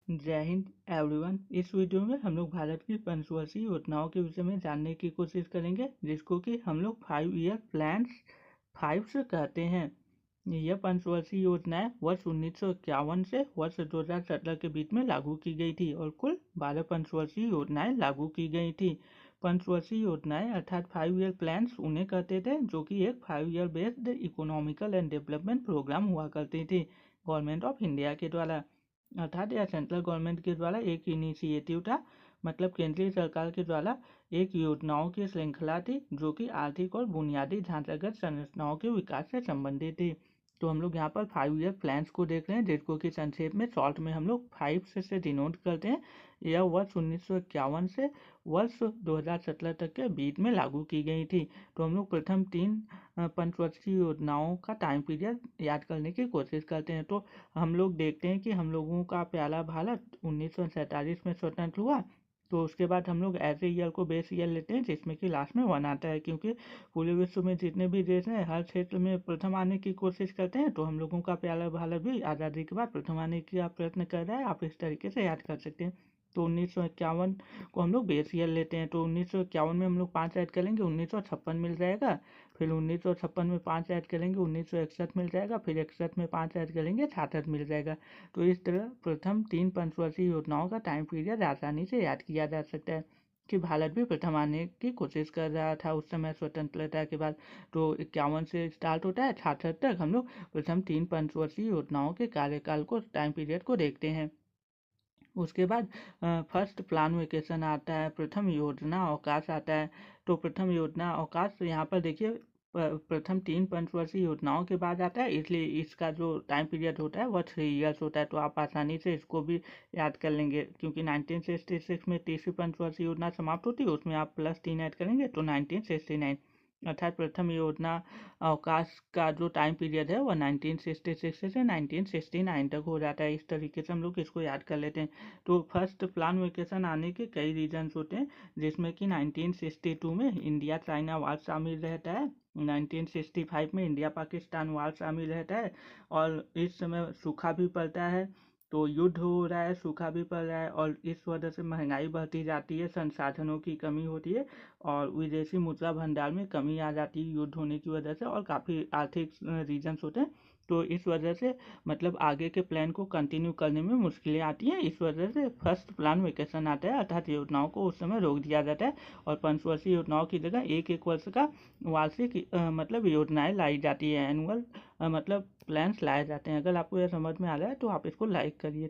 जय हिंद एवरीवन। इस वीडियो में हम लोग भारत की पंचवर्षीय योजनाओं के विषय में जानने की कोशिश करेंगे, जिसको कि हम लोग 5 ईयर प्लान्स 5 से कहते हैं। यह पंचवर्षीय योजनाएं वर्ष 1951 से वर्ष 2017 के बीच में लागू की गई थी और कुल 12 पंचवर्षीय योजनाएं लागू की गई थी। पंचवर्षीय योजनाएं अर्थात 5 ईयर प्लान्स उन्हें कहते थे जो कि एक 5 year based economical and development program हुआ करती थी गवर्नमेंट ऑफ इंडिया के द्वारा, अर्थात यह सेंट्रल गवर्नमेंट के द्वारा एक इनिशिएटिव था। मतलब केंद्रीय सरकार के द्वारा एक योजनाओं की श्रृंखला थी जो कि आर्थिक और बुनियादी ढांचागत संरचनाओं के विकास से संबंधित थी। तो हम लोग यहाँ पर 5 ईयर प्लान्स को देख रहे हैं, जिसको कि संक्षेप में शॉर्ट में हम लोग 5 से डिनोट करते हैं। यह वर्ष 1951 से वर्ष 2017 तक के बीच में लागू की गई थी। तो हम लोग प्रथम 3 पंचवर्षीय योजनाओं का टाइम पीरियड याद करने की कोशिश करते हैं। तो हम लोग देखते हैं कि हम लोगों का प्यारा भारत 1947 में स्वतंत्र हुआ। तो उसके बाद हम लोग ऐसे ईयर को बेस ईयर लेते हैं जिसमें कि लास्ट में 1 आता है, क्योंकि पूरे विश्व में जितने भी देश हैं हर क्षेत्र में प्रथम आने की कोशिश करते हैं। तो हम लोगों का प्यारा भारत भी आज़ादी के बाद प्रथम आने का प्रयत्न कर रहा है। आप इस तरीके से याद कर सकते हैं। तो 1951 को हम लोग बेस ईयर लेते हैं। तो 1951 में हम लोग 5 ऐड करेंगे, 1956 मिल जाएगा। फिर 1956 में 5 ऐड करेंगे, 1961 मिल जाएगा। फिर 61 में 5 ऐड करेंगे, 66 मिल जाएगा। तो इस तरह प्रथम 3 पंचवर्षीय योजनाओं का टाइम पीरियड आसानी से याद किया जा सकता है कि भारत भी प्रथम आने की कोशिश कर रहा था उस समय स्वतंत्रता के बाद। तो 51 से स्टार्ट होता है, 66 तक हम लोग प्रथम 3 पंचवर्षीय योजनाओं के कार्यकाल को टाइम पीरियड को देखते हैं। उसके बाद फर्स्ट प्लान वेकेशन आता है, प्रथम योजना अवकाश आता है। तो प्रथम योजना अवकाश यहाँ पर देखिए प्रथम 3 पंचवर्षीय योजनाओं के बाद आता है, इसलिए इसका जो टाइम पीरियड होता है वह 3 ईयर्स होता है। तो आप आसानी से इसको भी याद कर लेंगे, क्योंकि 1966 में तीसरी पंचवर्षीय योजना समाप्त होती है, उसमें आप +3 ऐड करेंगे तो 1969, अर्थात प्रथम योजना अवकाश का जो टाइम पीरियड है वह 1966 से 1969 तक हो जाता है। इस तरीके से हम लोग इसको याद कर लेते हैं। तो फर्स्ट प्लान वेकेशन आने के कई रीजन्स होते हैं, जिसमें कि 1962 में इंडिया चाइना वार शामिल रहता है, 1965 में इंडिया पाकिस्तान वार शामिल रहता है, और इस समय सूखा भी पड़ता है। तो युद्ध हो रहा है, सूखा भी पड़ रहा है, और इस वजह से महंगाई बढ़ती जाती है, संसाधनों की कमी होती है, और विदेशी मुद्रा भंडार में कमी आ जाती है युद्ध होने की वजह से, और काफ़ी आर्थिक रीजन्स होते हैं। तो इस वजह से मतलब आगे के प्लान को कंटिन्यू करने में मुश्किलें आती हैं। इस वजह से फर्स्ट प्लान वेकेशन आता है, अर्थात योजनाओं को उस समय रोक दिया जाता है और पंचवर्षीय योजनाओं की जगह एक एक वर्ष का वार्षिक मतलब योजनाएं लाई जाती है, एनुअल मतलब प्लान्स लाए जाते हैं। अगर आपको यह समझ में आ रहा है तो आप इसको लाइक करिए।